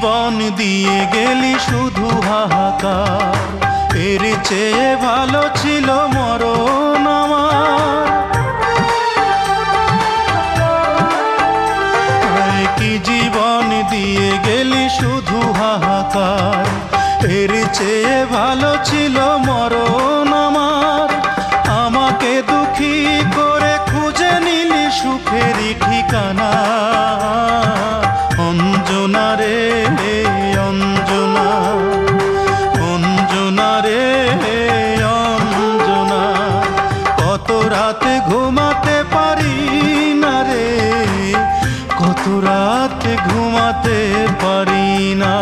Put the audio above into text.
জীবন দিয়ে গেলি শুধু হাহাকার, এর চেয়ে ভালো ছিল মরণ আমার। কি জীবন দিয়ে গেলি শুধু হাহাকার, এর চেয়ে ভালো ছিল মরণ আমার। আমাকে দুঃখী করে খুঁজে নিলি সুখেরই ঠিকানা। অঞ্জনা রে অঞ্জনা, অঞ্জনা রে অঞ্জনা, কত রাতে ঘুমাতে পারি না রে, কত রাতে ঘুমাতে পারি না।